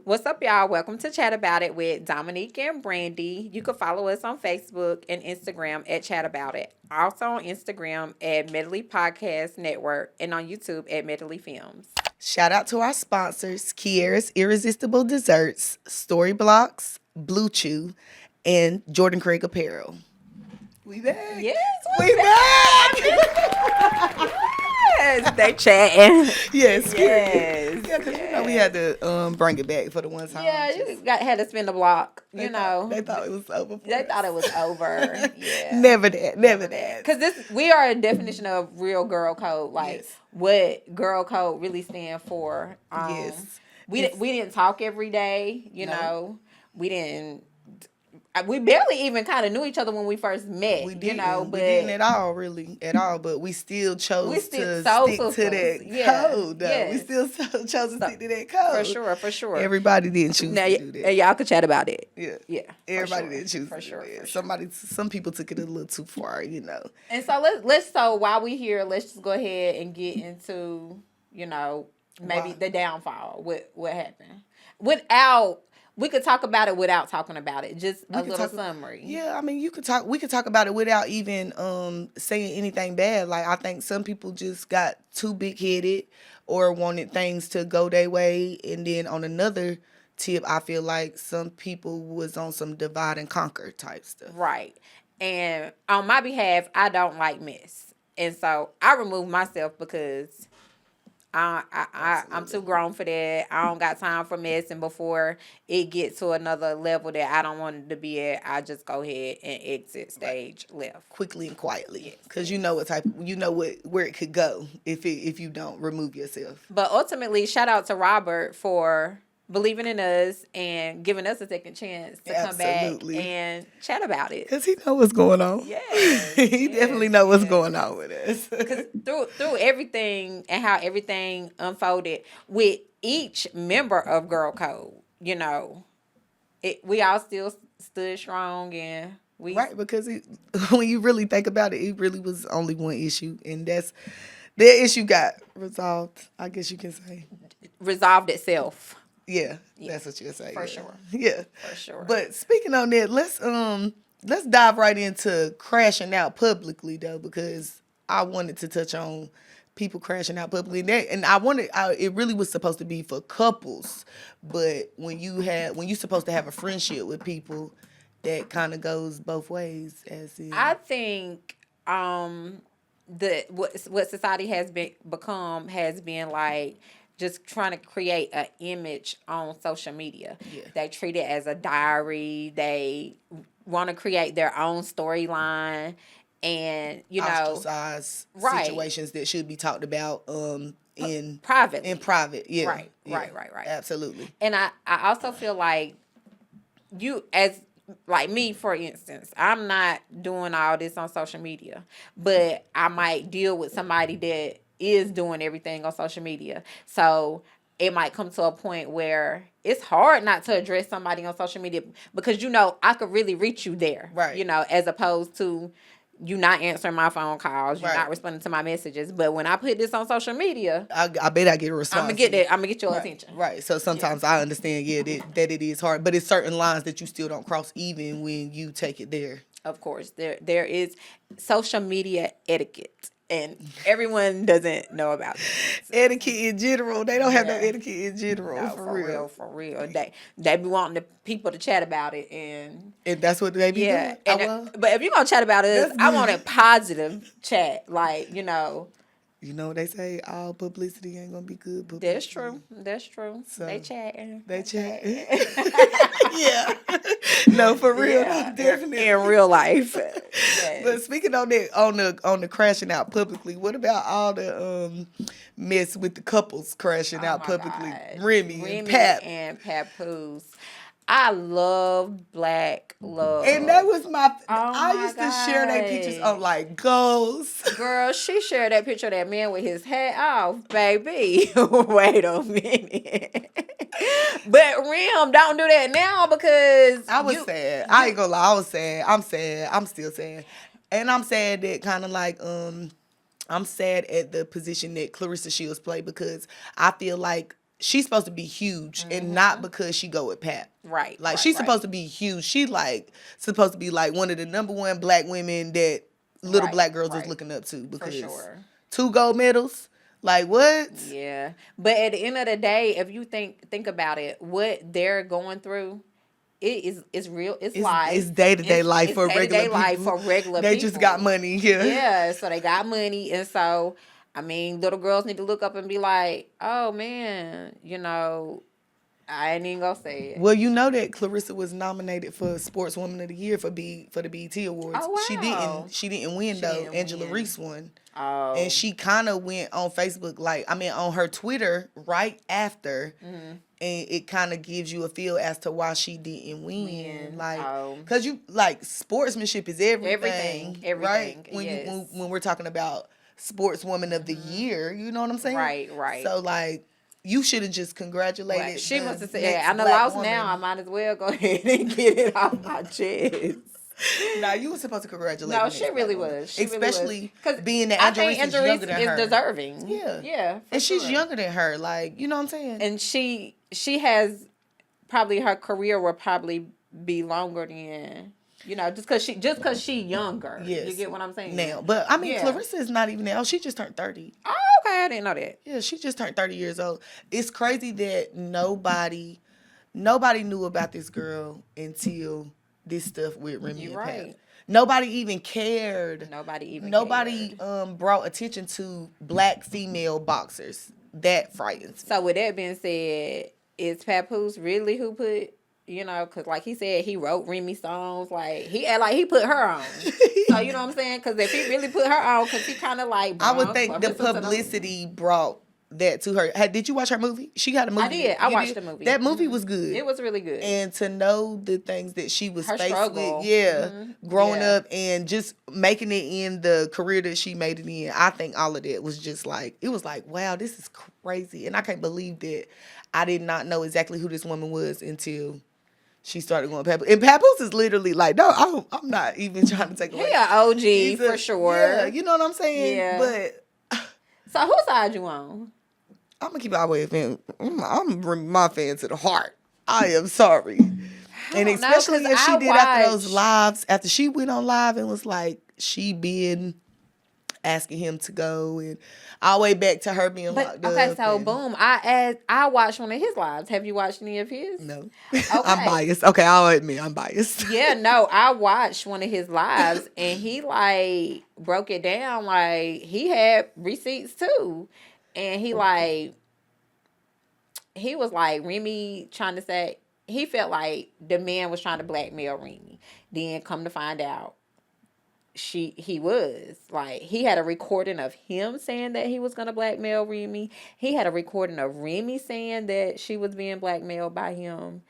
What's up, y'all? Welcome to Chat About It with Dominique and Brandy. You can follow us on Facebook and Instagram at Chat About It. Also on Instagram at Medley Podcast Network and on YouTube at Medley Films. Shout out to our sponsors, Kiera's Irresistible Desserts, Story Blocks, Blue Chew, and Jordan Craig Apparel. We back. Yes, We back. yes, they chatting. Yes. Yes. Yeah, because you know we had to bring it back for the one time. Yeah, you had to spin the block. They thought it was over. They thought it was over. Yeah. Never that. Because we are a definition of real girl code. Like Yes. what girl code really stand for. Yes. We didn't talk every day. You No. know, we didn't. We barely even kind of knew each other when we first met. We didn't, but we didn't at all, really, but we still chose to stick to that code. Though. Yes. We still chose to stick to that code. For sure. Everybody didn't choose to do that. Y'all could chat about it. Yeah. Everybody sure. didn't choose For to sure, do that. for sure. Some people took it a little too far, And so let's while we here, let's just go ahead and get into maybe the downfall. What happened without. We could talk about it without talking about it. Just a little summary. Yeah, I mean, we could talk about it without even saying anything bad. Like, I think some people just got too big-headed or wanted things to go their way. And then on another tip, I feel like some people was on some divide and conquer type stuff. Right. And on my behalf, I don't like mess. And so I remove myself because I'm too grown for that. I don't got time for mess, and before it gets to another level that I don't want it to be at, I just go ahead and exit stage left Quickly and quietly, because you know where it could go if you don't remove yourself. But ultimately, shout out to Robert for believing in us and giving us a second chance to come back and chat about it. Because he know what's going on. Yes, he definitely know what's going on with us. Because through everything and how everything unfolded with each member of Girl Code, we all still stood strong and we right, because when you really think about it, it really was only one issue, and that issue got resolved. I guess you can say resolved itself. Yeah, that's what you're saying. For sure. Yeah. For sure. But speaking on that, let's dive right into crashing out publicly though, because I wanted to touch on people crashing out publicly. And it really was supposed to be for couples, but when you're supposed to have a friendship with people, that kind of goes both ways. I think what society has become has been like just trying to create an image on social media. Yeah. They treat it as a diary. They want to create their own storyline, and ostracize situations that should be talked about in private. In private, yeah. Right. Absolutely. And I also feel like you as like me, for instance, I'm not doing all this on social media, but I might deal with somebody that is doing everything on social media. So it might come to a point where it's hard not to address somebody on social media because, I could really reach you there. Right. As opposed to you not answering my phone calls, you're not responding to my messages. But when I put this on social media, I bet I get a response. I'm gonna get your attention. Right. So sometimes I understand, that it is hard, but it's certain lines that you still don't cross even when you take it there. Of course, there is social media etiquette. And everyone doesn't know about it. Etiquette in general. They don't have no etiquette in general. No, for real. They be wanting the people to chat about it, and that's what they be doing. But if you're gonna chat about it, I want a positive chat. Like, You know what they say? All publicity ain't gonna be good publicity. That's true. So they chatting. Yeah. No, for real. Yeah. Definitely. In real life. Yes. But speaking on that, on the crashing out publicly, what about all the mess with the couples crashing out publicly? Gosh. Remy and Pap. And Papoose. I love Black Love. And that was I used to share their pictures on like goals. Girl, she shared that picture of that man with his hat off, baby. Wait a minute. But Rim, don't do that now because I was sad. I ain't gonna lie, I was sad. I'm sad. I'm still sad. And I'm sad that kind of like I'm sad at the position that Clarissa Shields played because I feel like she's supposed to be huge and not because she go with Pap. Right. Like right, she's right. supposed to be huge. She like supposed to be like one of the number one black women that little Right, black girls is right. looking up to because sure. 2 gold medals. Like what? Yeah. But at the end of the day, if you think about it, what they're going through, it's real. It's life. It's day-to-day life for regular day-to-day people. life for regular They people. just got money. Yeah. Yeah, so they got money, and so I mean, little girls need to look up and be like, "Oh man, I ain't even gonna say it." Well, you know that Clarissa was nominated for Sportswoman of the Year for the BET Awards. Oh, wow. She didn't win though. didn't Angela win. Reese won. Oh, And she kind of went on Facebook, on her Twitter right after, and it kind of gives you a feel as to why she didn't win. Because you sportsmanship is everything, right? Everything, yes. When we're talking about Sportswoman of the Year, you know what I'm saying? Right. So you should have just congratulated. Right. She the must have said, next "I done black lost woman. now. I might as well go ahead and get it off my chest." Nah, you were supposed to congratulate. No, the she next really black woman. was. She Especially because being that I Angela think Reese is Angela younger Reese than is her. deserving. Yeah. for And she's sure. younger than her. Like, you know what I'm saying? And she has probably her career will probably be longer than just because she younger. Yes. You get what I'm saying? Now, but I mean, Yeah. Clarissa is not even now. She just turned 30. Oh, okay, I didn't know that. Yeah, she just turned 30 years old. It's crazy that nobody knew about this girl until this stuff with Remy You're and right. Pat. Nobody even cared. Nobody Nobody brought attention to black female boxers. That frightens me. So with that being said, is Papoose really who put? Because like he said, he wrote Remy songs. Like he put her on. So you know what I'm saying? Because if he really put her on, because he kind of like. I would think the publicity brought that to her. Did you watch her movie? She got a movie. I did. I You watched did? the movie. That movie was good. It was really good. And to know the things that she was Her faced struggle. with, growing Yeah. up and just making it in the career that she made it in, I think all of that was just it was like, wow, this is crazy. And I can't believe that I did not know exactly who this woman was until she started going Papoose. And Papoose is literally like, no, I'm not even trying to take away. He an OG He's for sure. Yeah, you know what I'm saying? Yeah. But So whose side you on? I'm gonna keep it all the way a fan. I'm bringing my fan to the heart. I am sorry. And don't know, especially 'cause if she I did after those watched- lives, after she went on live and was like, she been asking him to go and all the way back to her being But locked okay, up. so and- boom, I watched one of his lives. Have you watched any of his? No. Okay. I'm biased. Okay, I'll admit I'm biased. Yeah, no, I watched one of his lives and he broke it down like he had receipts too. And he was like Remy trying to say he felt like the man was trying to blackmail Remy. Then come to find out he was like he had a recording of him saying that he was gonna blackmail Remy. He had a recording of Remy saying that she was being blackmailed by him.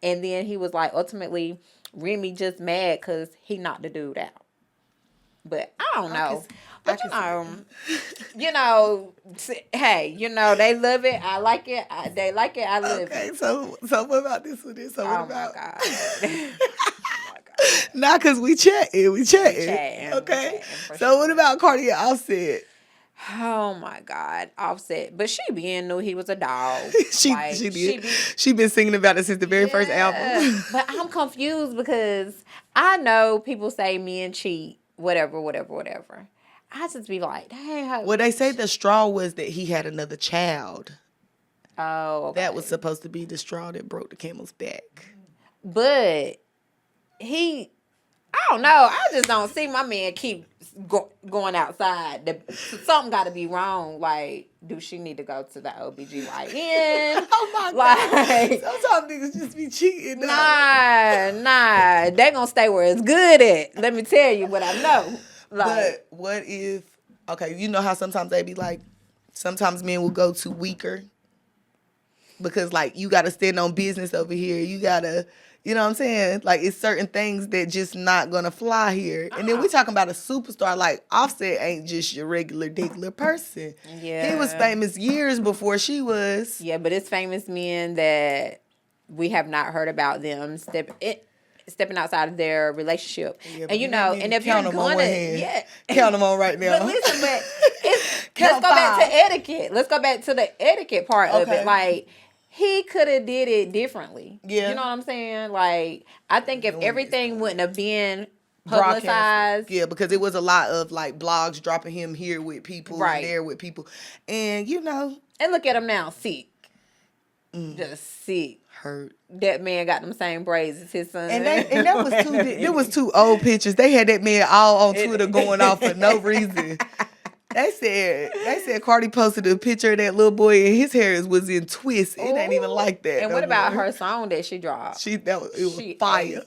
And then he was like, ultimately, Remy just mad because he knocked the dude out. But I don't know. But hey, they love it. I like it. They like it. I love Okay, it. so what about this one? So what Oh about? my God. Not because we chatting. chatting, Okay. for So what about Cardi and Offset? Oh my God, Offset. But she knew he was a dog. She Like, did. She been singing about it since the very first album. But I'm confused because I know people say men cheat, whatever. I just be like, dang. Well, they say the straw was that he had another child. Oh, okay. That was supposed to be the straw that broke the camel's back. But I don't know. I just don't see my man keep going outside. Something got to be wrong. Like, do she need to go to the OBGYN? Oh my Like, God. Sometimes niggas just be cheating. though. Nah. They gonna stay where it's good at. Let me tell you what I know. Like, But what if, okay, you know how sometimes they be like, sometimes men will go too weaker because you got to stand on business over here. You got to, you know what I'm saying? Like, it's certain things that just not going to fly here. And then we talking about a superstar. Like, Offset ain't just your regular person. Yeah. He was famous years before she was. yeah, but it's famous men that we have not heard about them stepping outside of their relationship. Yeah, but And you don't need and to if you're count 'em on gonna, one hand. yeah. Count them on right now. But listen, but Count Let's go back five. to etiquette. Let's go back to the etiquette part of Okay. it. Like, he could have did it differently. Yeah. You know what I'm saying? Like, I think if Doing this everything stuff. wouldn't have been Broadcast. publicized. Yeah, because it was a lot of like blogs dropping him here with people Right. and there with people. And you know, And look at him now, sick. Just sick. hurt. That man got them same braids as his son. And that was there was two old pictures. They had that man all on Twitter going off for no reason. They said Cardi posted a picture of that little boy and his hair was in twists. It ain't even like that. And no what about more. her song that she dropped? It was She fire.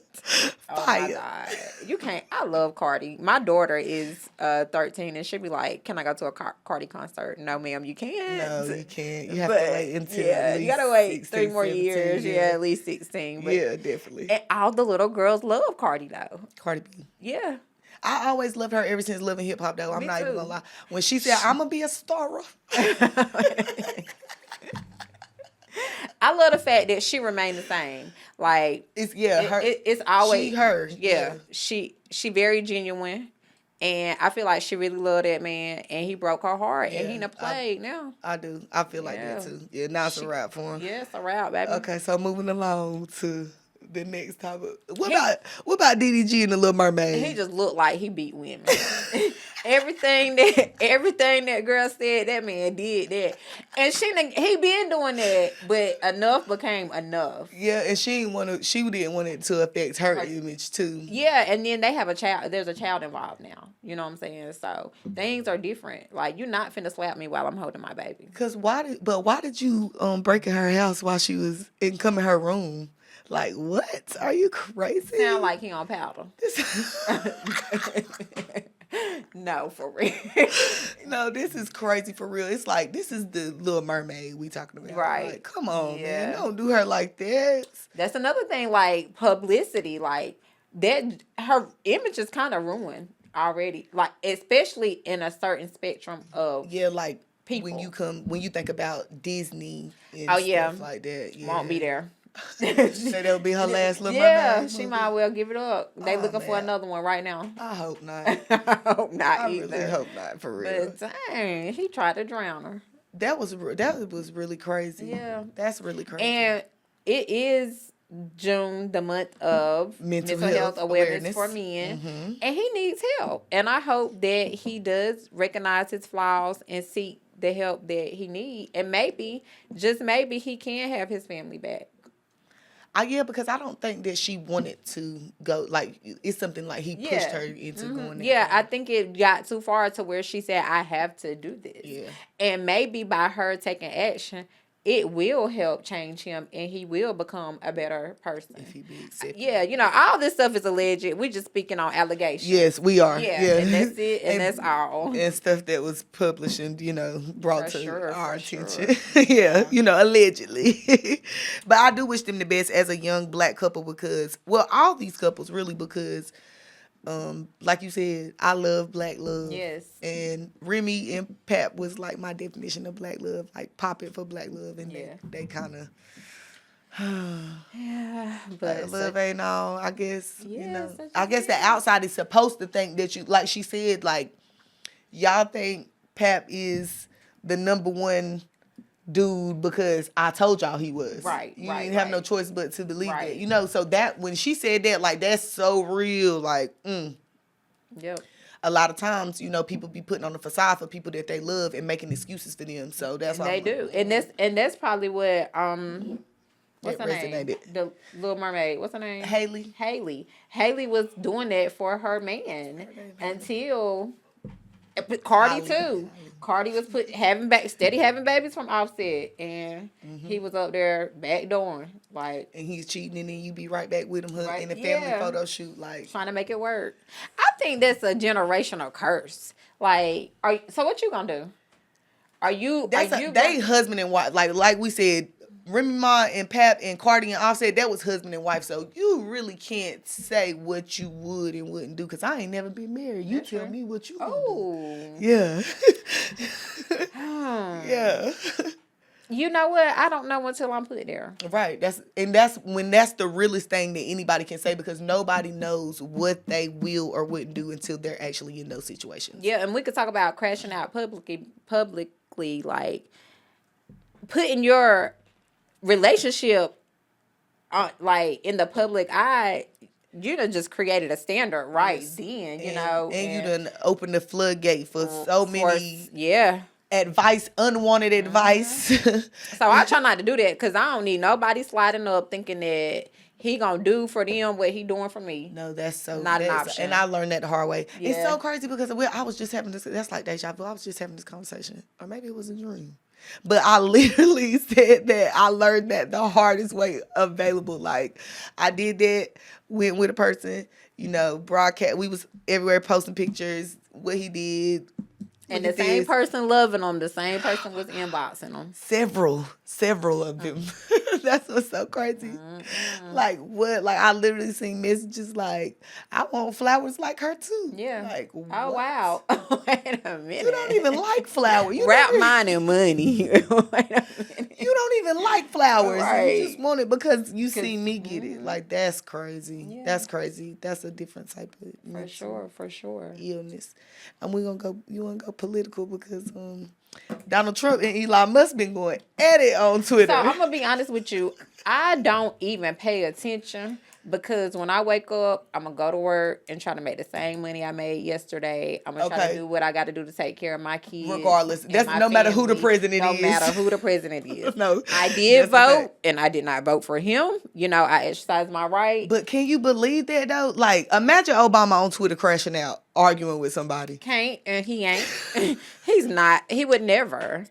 Oh Fire. my God. You can't. I love Cardi. My daughter is 13 and she'll be like, can I go to a Cardi concert? No, ma'am, you can't. No, you can't. You have But, to wait until yeah, at least you gotta wait 16, 3 more 17, years. Yeah, at least 16. But, yeah, definitely. And all the little girls love Cardi though. Cardi B. Yeah. I always loved her ever since Love and Hip Hop though. I'm Me not even too. gonna lie. When she said I'm gonna be a star. I love the fact that she remained the same. Like, It's her. it's always she, her. Yeah, she very genuine, and I feel like she really loved that man, and he broke her heart, and he Yeah, done played now. I do. I feel like Yeah. that too. Yeah, now it's a wrap for him. Yeah, it's a wrap, baby. Okay, so moving along to the next topic. What about DDG and the Little Mermaid? He just looked like he beat women. everything that girl said, that man did that, and he been doing that, but enough became enough. Yeah, and she didn't want it to affect her image too. Yeah, and then they have a child. There's a child involved now. You know what I'm saying? So things are different. Like, you're not finna slap me while I'm holding my baby. Cause why did you break in her house while she was come in her room? Like, what? Are you crazy? Sound like he on powder. No, for real. No, this is crazy for real. It's like, this is the Little Mermaid we talking about. Right. Like, come on, man. Yeah. Don't do her like that. That's another thing, like publicity, like that her image is kind of ruined already. Like, especially in a certain spectrum of Yeah, like people. when you think about Disney and Oh, stuff yeah. like that. Yeah. won't be there. So that'll be her last Little Yeah, Mermaid she movie? might well give it up. They Oh, looking for man. another one right now. I hope not. I hope not I either. really hope not, for real. But dang, he tried to drown her. That was really crazy. Yeah. That's really crazy. And it is June, the month of Mental mental health health awareness for awareness. men. And he needs help. And I hope that he does recognize his flaws and seek the help that he needs. And maybe, just maybe, he can have his family back. Yeah, because I don't think that she wanted to go. Like, it's something like he pushed Yeah. her into going there. Yeah, I think it got too far to where she said, I have to do this. Yeah. And maybe by her taking action, it will help change him and he will become a better person. If he be accepted. Yeah, you know, all this stuff is alleged. We just speaking on allegations. Yes, we are. Yeah, Yeah. and that's it, and that's all. And stuff that was published and, brought For to sure, our for attention. Yeah, allegedly. But I do wish them the best as a young black couple because, well, all these couples really because, like you said, I love black love. Yes. And Remy and Pap was like my definition of black love, like popping for black love. And Yeah. they kind of, Yeah, but love ain't all, I guess. Yeah, such a I guess the outside is supposed to think that you, like she said, like, y'all think Pap is the number one dude because I told y'all he was. Right, You right, didn't have no right. choice but to believe Right. that. So that, when she said that, like, that's so real. Like, Yep. a lot of times, people be putting on the facade for people that they love and making excuses for them. So that's And why they do. And that's probably what what's That her name? resonated. The Little Mermaid. What's her name? Haley. Haley was doing that for her man until Cardi Holly. too. Cardi was having babies from Offset, and he was up there backdooring, like And he's cheating, and then you be right back with him Right, in the family yeah. photo shoot. Like, trying to make it work. I think that's a generational curse. Like, so what you gonna do? they husband and wife. Like we said, Remy Ma and Pap and Cardi and Offset, that was husband and wife. So you really can't say what you would and wouldn't do because I ain't never been married. You That's tell true. me what you would do. Oh, Yeah. Hmm. Yeah. You know what? I don't know until I'm put there. Right. That's when that's the realest thing that anybody can say, because nobody knows what they will or wouldn't do until they're actually in those situations. Yeah, and we could talk about crashing out publicly, like putting your relationship on, like, in the public eye. You done just created a standard right then, you know. And you done opened the floodgate for so many yeah. unwanted advice. So I try not to do that, because I don't need nobody sliding up thinking that he gonna do for them what he doing for me. No, that's not an option. And I learned that the hard way. Yeah. It's so crazy because I was just having this. That's like deja vu. I was just having this conversation, or maybe it was a dream. But I literally said that I learned that the hardest way available. Like, I did that, went with a person, broadcast. We was everywhere posting pictures, what he did. And the same person loving them, the same person was inboxing them. Several of them. That's what's so crazy. Mm-hmm. Like, what? Like, I literally seen messages like, I want flowers like her too. Yeah. Like, what? Oh, wow. Wait a minute. You don't even like flowers. Wrap mine in money. Wait a minute. You don't even like flowers. Right. You just want it because you see me get it. Like, that's crazy. Yeah. That's crazy. That's a different type of For sure. illness. And you want to go political because Donald Trump and Elon Musk been going at it on Twitter. So I'm going to be honest with you. I don't even pay attention, because when I wake up, I'm going to go to work and try to make the same money I made yesterday. I'm going to try to do what I got to do to take care of my kids. Regardless. That's no matter who the president is. No matter who the president is. No. I did vote, and I did not vote for him. I exercised my right. But can you believe that, though? Like, imagine Obama on Twitter crashing out, arguing with somebody. Can't, and he ain't. He's not. He would never.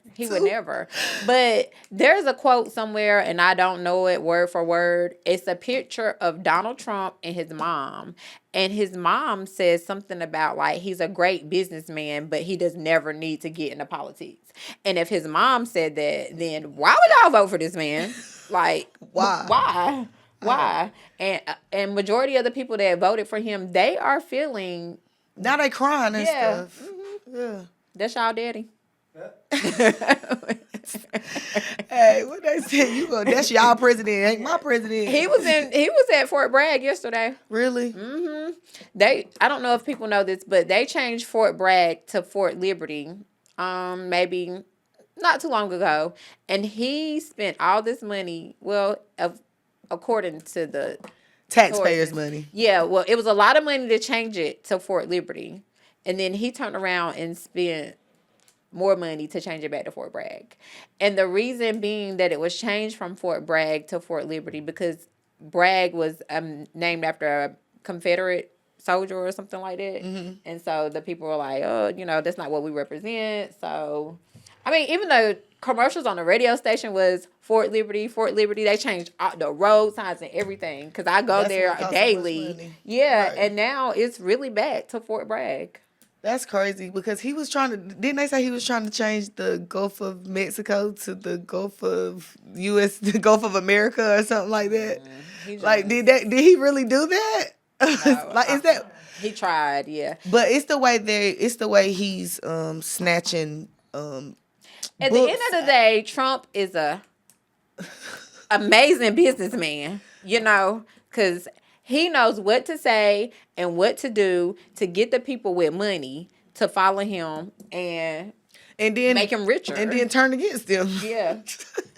But there's a quote somewhere, and I don't know it word for word. It's a picture of Donald Trump and his mom. And his mom says something about, like, he's a great businessman, but he does never need to get into politics. And if his mom said that, then why would y'all vote for this man? Like, why? Why? And majority of the people that voted for him, they are feeling... Now they crying and stuff. Mm-hmm. Yeah. That's y'all daddy. Hey, what they say? That's y'all president, ain't my president. He was at Fort Bragg yesterday. Really? Mm-hmm. I don't know if people know this, but they changed Fort Bragg to Fort Liberty, maybe not too long ago, and he spent all this money. Well, according to the taxpayers' money. Yeah, well, it was a lot of money to change it to Fort Liberty, and then he turned around and spent more money to change it back to Fort Bragg. And the reason being that it was changed from Fort Bragg to Fort Liberty because Bragg was named after a Confederate soldier or something like that. Mm-hmm. And so the people were like, oh, that's not what we represent. So, I mean, even though commercials on the radio station was Fort Liberty, they changed the road signs and everything, because I go there daily. Yeah, right. And now it's really back to Fort Bragg. That's crazy, because he was didn't they say he was trying to change the Gulf of Mexico to the Gulf of the Gulf of America or something like that? Did he really do that? No, is that... He tried, yeah. But it's the way he's snatching At the end of the day, Trump is a amazing businessman, because he knows what to say and what to do to get the people with money to follow him and then make him richer. And then turn against them. Yeah.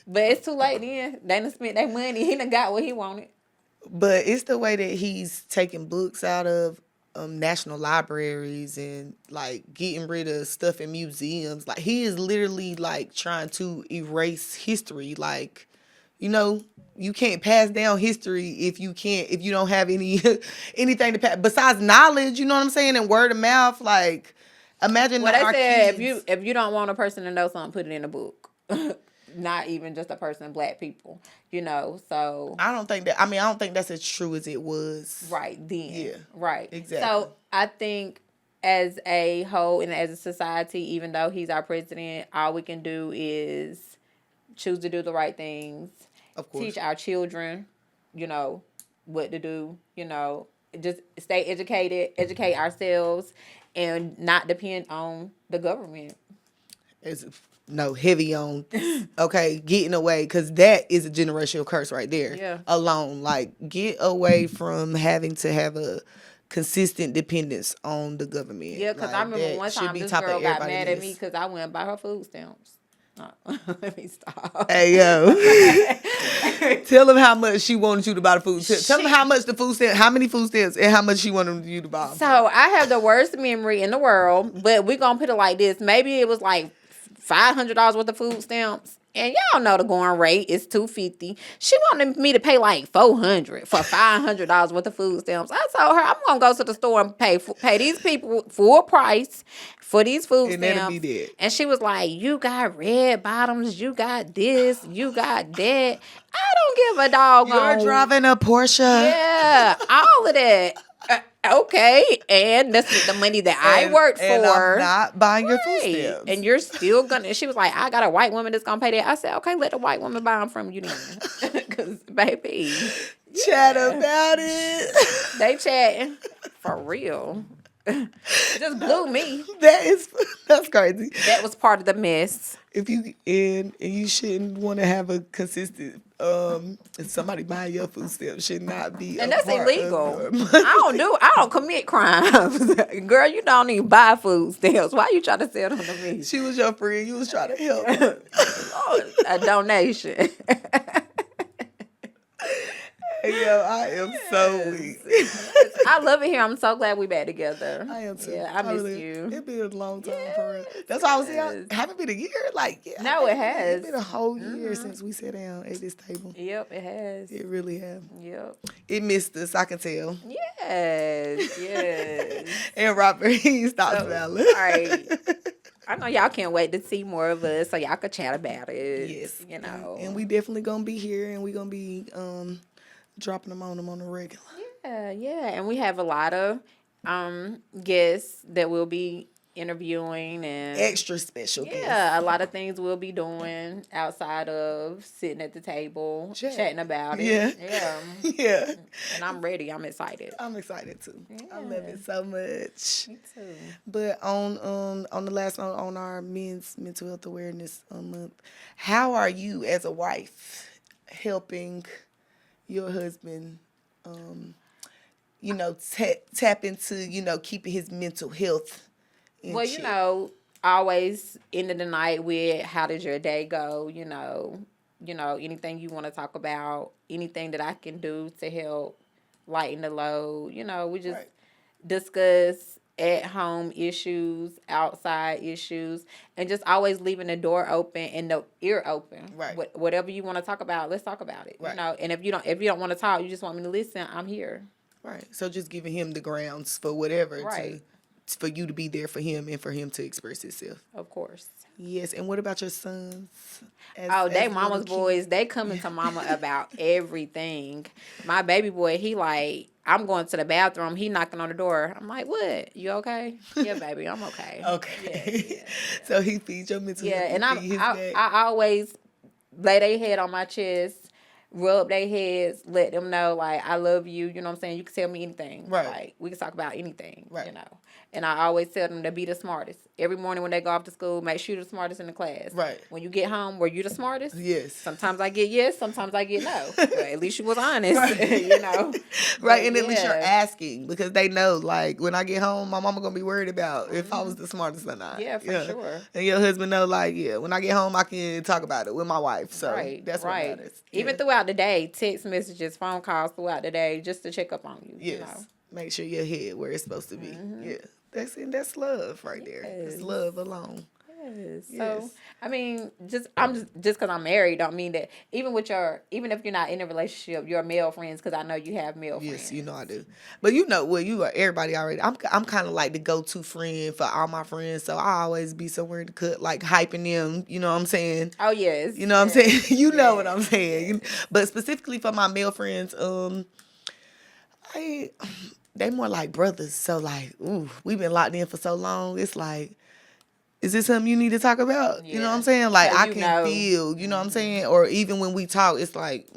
But it's too late then. They done spent their money. He done got what he wanted. But it's the way that he's taking books out of national libraries and, like, getting rid of stuff in museums. Like, he is literally, like, trying to erase history. Like, you can't pass down history if you don't have anything to pass besides knowledge, you know what I'm saying, and word of mouth. Like, imagine they said if you don't want a person to know something, put it in a book. Not even just a person, Black people, so I don't think that's as true as it was right then. Yeah, right, exactly. So I think as a whole and as a society, even though he's our president, all we can do is choose to do the right things. Of course. Teach our children, what to do, just stay educated, educate ourselves, and not depend on the government. no, heavy on, okay, getting away, because that is a generational curse right there. Yeah. Alone, like, get away from having to have a consistent dependence on the government. Yeah, because I Like, remember that one should time be this top of girl got everybody's mad at me list. because I went and buy her food stamps. Let me stop. Hey, yo. Tell them how much she wanted you to buy the food. Tell them how much the food stamps, how many food stamps, and how much she wanted you to buy them. So I have the worst memory in the world, but we're going to put it like this. Maybe it was like $500 worth of food stamps. And y'all know the going rate is $250. She wanted me to pay like $400 for $500 worth of food stamps. I told her I'm gonna go to the store and pay these people full price for these food And that'll stamps. be that. And she was like, "You got red bottoms, you got this, you got that." I don't give a doggone. You're driving a Porsche. Yeah, all of that. Okay, and that's the money that I worked for. And I'm not buying your food Right. stamps. And you're still gonna. She was like, "I got a white woman that's gonna pay that." I said, "Okay, let the white woman buy them from you then, because baby, Chat about it. they chatting for real." Just blew me. That's crazy. That was part of the mess. If you and you shouldn't want to have a consistent somebody buying your food stamps should not be And a that's part illegal. of your I don't commit crimes. Girl, you don't even buy food stamps. Why you trying to sell them to me? She was your friend. You was trying to help her. Oh, a donation. Hey, yo, I am so weak. I love it here. I'm so glad we back together. I am too. Yeah, I miss really, you. It's been a long time for real. That's why I was saying, haven't been a year. Like, yeah, No, it has. It's been a whole year since we sat down at this table. Yep, it has. It really have. Yep. It missed us. I can tell. Yes. And Robert, he's talking about it. All right. I know y'all can't wait to see more of us so y'all could chat about it. Yes, You know. and we definitely gonna be here, and we gonna be dropping them on the regular. Yeah. And we have a lot of guests that we'll be interviewing and Extra special guest. yeah, a lot of things we'll be doing outside of sitting at the table, chatting about it. Yeah. Yeah. And I'm ready. I'm excited. I'm excited too. I love it so much. Me too. But on the last on our men's mental health awareness month, how are you as a wife helping your husband tap into keeping his mental health in Well, check? always end of the night with how did your day go? Anything you want to talk about, anything that I can do to help lighten the load. We just Right. discuss at home issues, outside issues, and just always leaving the door open and the ear open. Right. Whatever you want to talk about, let's talk about it. Right. And if you don't want to talk, you just want me to listen, I'm here. Right. So just giving him the grounds for whatever Right. for you to be there for him and for him to express himself. Of course. Yes. And what about your sons? They as mama's little boys. kids? They coming to mama about everything. My baby boy, he like, I'm going to the bathroom. He knocking on the door. I'm like, what? You okay? Yeah, baby, I'm okay. Okay. Yeah. So he feeds your mental Yeah, health. and you feed his back. I always lay their head on my chest, rub their heads, let them know, like, I love you. You know what I'm saying? You can tell me anything. Right. Like, we can talk about anything. Right. And I always tell them to be the smartest. Every morning when they go off to school, make sure you're the smartest in the class. Right. When you get home, were you the smartest? Yes. Sometimes I get yes, sometimes I get no. But at least you was honest, Right. Right, and at least you're asking, because they know, like, when I get home, my mama gonna be worried about if I was the smartest or not. Yeah, for sure. And your husband know, like, when I get home, I can talk about it with my wife. So that's what right. matters. Even throughout the day, text messages, phone calls throughout the day, just to check up on you. Yes. Make sure your head where it's supposed to be. Yeah. That's love right there. It's Yes. love alone. Yes. So Yes. I mean, just because I'm married don't mean that even if you're not in a relationship, your male friends, because I know you have male friends. Yes, I do. But you are everybody already. I'm kind of like the go-to friend for all my friends, so I always be somewhere in the cut, like hyping them. You know what I'm saying? Oh yes. You know what I'm saying? You know what I'm saying. But specifically for my male friends, they more like brothers. So like, we've been locked in for so long. It's like, is this something you need to talk about? You know what I'm saying? Like, So I can feel, you know what I'm saying? Or even when we talk, it's like,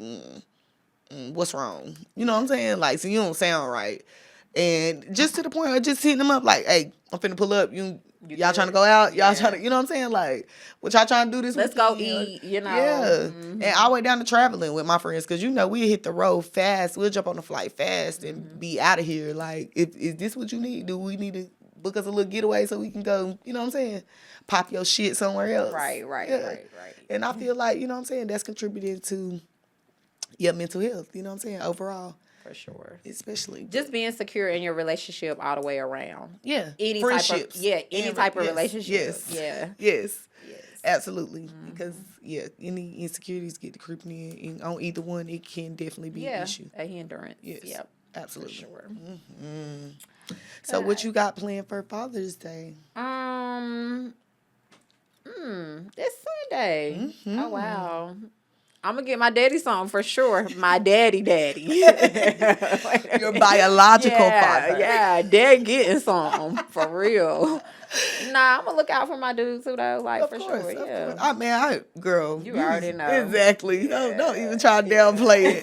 what's wrong? You know what I'm saying? Like, so you don't sound right. And just to the point of just hitting them up like, hey, I'm finna pull up. Y'all good? trying to go out? Y'all Yeah. trying to, you know what I'm saying? Like, what y'all trying to do this Let's go weekend? eat, you know. Yeah. Mhm. And all the way down to traveling with my friends because, we hit the road fast. We'll jump on the flight fast and be out of here. Like, is this what you need? Do we need to book us a little getaway so we can go, you know what I'm saying? Pop your shit somewhere else. Right. Yeah. And I feel like, you know what I'm saying, that's contributing to your mental health, you know what I'm saying, overall. For sure. Especially. Just being secure in your relationship all the way around. Yeah. Any Friendships. any type of relationship. Yes. Yeah. Yes. Absolutely. Because, any insecurities get to creeping in. And on either one, it can definitely be an issue. A hindrance. Yes. Yep. Absolutely. For sure. So what you got planned for Father's Day? This Sunday. Oh wow. I'm gonna get my daddy something for sure. My daddy. Your biological father. Yeah, dad getting something for real. Nah, I'm gonna look out for my dude too though, like Of for course, sure. of Yeah. course. Girl. You already know. Exactly. Don't even try to downplay it.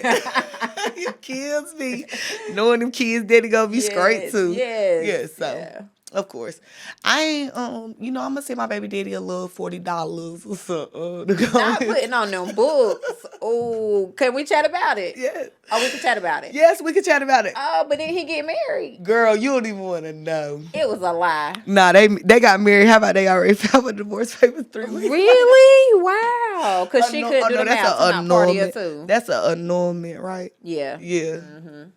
It kills me. Knowing them kids, daddy gonna be straight too. Yes. So. Yeah. Of course. I ain't, I'm going to send my baby daddy a little $40 or something. To go Not putting on them books. Oh, can we chat about it? Yeah. Oh, we can chat about it. Yes, we can chat about it. Oh, but then he get married. Girl, you don't even want to know. It was a lie. Nah, they got married. How about they already filed a divorce papers 3 weeks ago? Really? Wow. Because she couldn't do the math to not party or two. That's an annulment, right? Yeah. Yeah.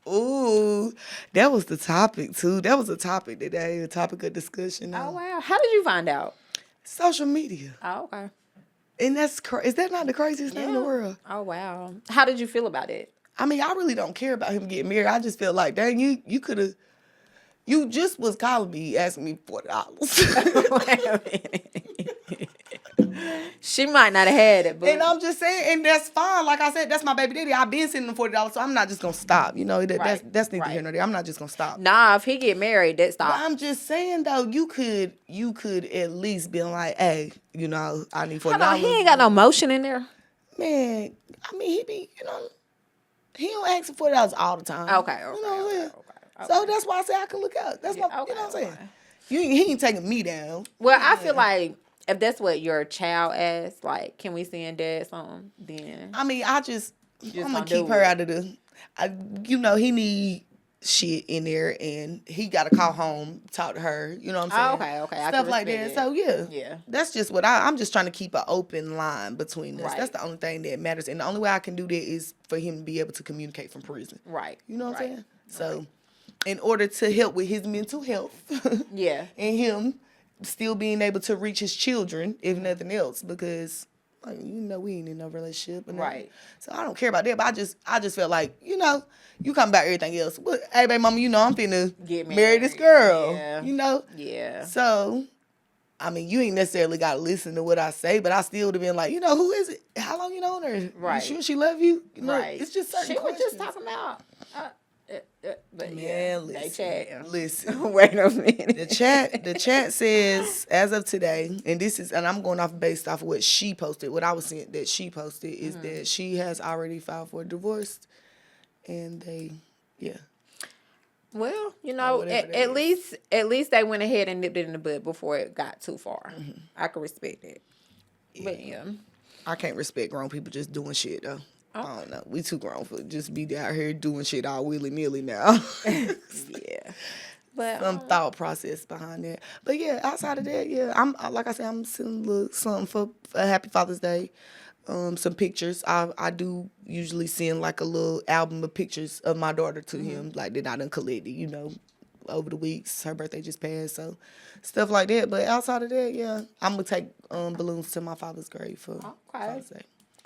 Ooh, that was the topic, too. That was a topic today, a topic of discussion. Oh, wow. How did you find out? Social media. Oh, okay. And that's is that not the craziest thing in the world? Oh, wow. How did you feel about it? I mean, I really don't care about him getting married. I just feel like, dang, you could have, you just was calling me, asking me $40. She might not have had it, but And I'm just saying, and that's fine. Like I said, that's my baby daddy. I've been sending him $40, so I'm not just gonna stop. You know, that's neither here nor there. I'm not just gonna stop. Nah, if he get married, that stop. But I'm just saying though, you could at least be like, hey, I need $40. Hold on, he ain't got no motion in there. Man, I mean, he don't ask for $40 all the time. Okay. So that's why I say I can look out. That's you know what I'm saying. He ain't taking me down. Well, I feel like if that's what your child asks, like, can we send dad something? Then I mean, I'm gonna keep do her it. out of he need shit in there, and he got to call home, talk to her. You know what I'm saying? Okay. I Stuff can like that. respect So it. yeah, that's just what I'm just trying to keep an open line between us. Right. That's the only thing that matters, and the only way I can do that is for him to be able to communicate from prison. Right. You know what I'm saying? So, in order to help with his mental health, Yeah. and him still being able to reach his children, if nothing else, because we ain't in no relationship, Right. So I don't care about that. But I just felt like you come about everything else. But hey, baby mama, I'm finna Get marry this girl. Yeah. Yeah. So, I mean, you ain't necessarily got to listen to what I say, but I still would have been like, who is it? How long you known her? Right. You sure she love you? Right. It's just certain She was questions. just talking about. But Man, yeah, listen, they chatting. Listen. Wait a minute. The chat says, as of today, and I'm going based off of what she posted. What I was seeing that she posted is that she has already filed for divorce, and Well, whatever that at least they went ahead and nipped it in the bud before it got too far. I can respect it. But yeah. I can't respect grown people just doing shit though. I don't know. We too grown for just be out here doing shit all willy nilly now. Yeah. But Some thought process behind that. But yeah, outside of that, yeah, I'm like I said, I'm sending a little something for a Happy Father's Day. Some pictures. I do usually send like a little album of pictures of my daughter to him, like that I done collected, over the weeks. Her birthday just passed, so stuff like that. But outside of that, yeah, I'm gonna take balloons to my father's grave for Father's Day,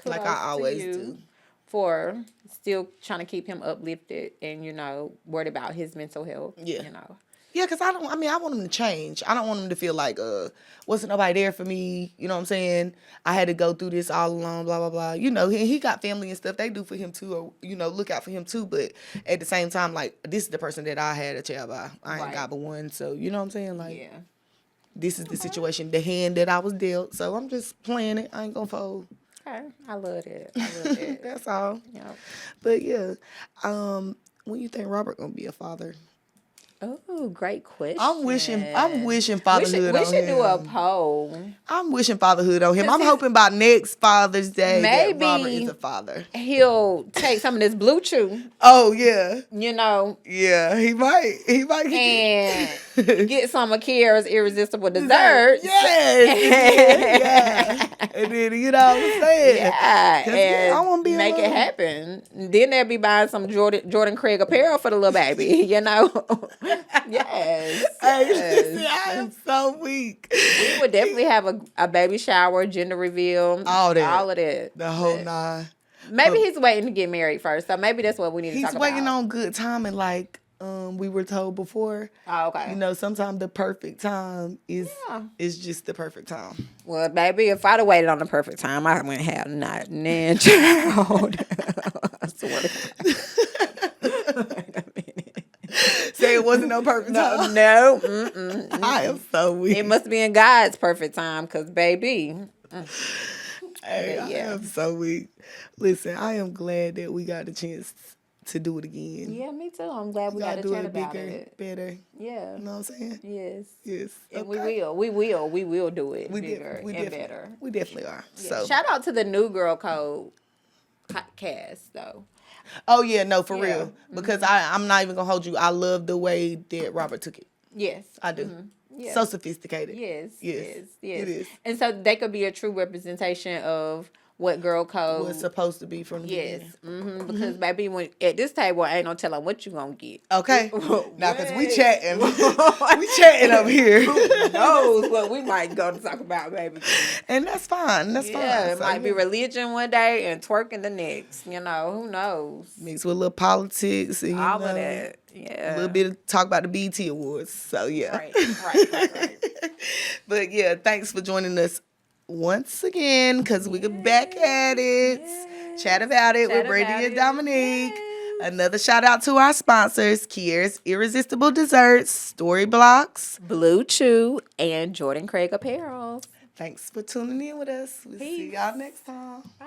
like I always do. For still trying to keep him uplifted and worried about his mental health. Yeah. Yeah, because I want him to change. I don't want him to feel like, wasn't nobody there for me. You know what I'm saying? I had to go through this all alone, blah, blah, blah. He got family and stuff. They do for him too, or, look out for him too. But at the same time, like, this is the person that I had a child by. I ain't got but one. So, you know what I'm saying? Like, this is the situation, the hand that I was dealt. So I'm just playing it. I ain't going to fold. Okay. I love it. That's all. Yep. But, yeah. When you think Robert going to be a father? Oh, great question. I'm wishing fatherhood we on should him. do a poll. I'm wishing fatherhood on him. 'Cause I'm hoping by next Father's Day Maybe- that Robert is a father. He'll take some of this Blue Chew, Oh yeah, you know, yeah. He might. and get some of Kiara's irresistible desserts. Yes. Yeah. And then you know what I'm saying? Yeah, 'Cause, and I want to be make it happen. Then they'll be buying some Jordan Craig apparel for the little baby, you know. Yes. Hey, yes. listen, I am so weak. We would definitely have a baby shower, gender reveal, All that. all of that. The whole nine. Maybe he's waiting to get married first, so maybe that's what we need to talk He's about. waiting on good timing, like we were told before. Oh, okay. You know, sometimes the perfect time is Yeah. just the perfect time. Well, baby, if I'd have waited on the perfect time, I wouldn't have not nan child. I swear to God. Say it wasn't no perfect time. No. Mm-mm. I am so weak. It must be in God's perfect time, because, baby. Hey, Yeah. I am so weak. Listen, I am glad that we got the chance to do it again. Yeah, me too. I'm glad we got to do chat it about bigger, it. better. Yeah. You know what I'm saying? Yes. Yes. And Okay. we will do it bigger and definitely, better. We definitely are. Yeah. So. Shout out to the New Girl Code cast, though. Oh yeah, no, for Yeah. real. Because I'm not even gonna hold you. I love the way that Robert took it. Yes. I do. Yes. So sophisticated. Yes. Yes. Yes. It is. And so they could be a true representation of what Girl Code Was supposed to be from the Yes, beginning. because baby, when at this table, ain't no telling what you gonna get. Okay. Now, because we Wait. chatting. we chatting over here. Who knows what we might go to talk about, baby? And that's fine. That's fine. Yeah, it So, might be religion one day and twerking the next. You know, who knows? mixed with a little politics and All you of know, that. Yeah, a little bit of talk about the BET Awards. So yeah. Right. But yeah, thanks for joining us once again, because we're back at it. Yes. Chat about it Chat with Brady about and it. Dominique. Yes. Another shout out to our sponsors, Kiera's Irresistible Desserts, Story Blocks. Blue Chew and Jordan Craig Apparel. Thanks for tuning in with us. We'll see Peace. y'all next time. Bye.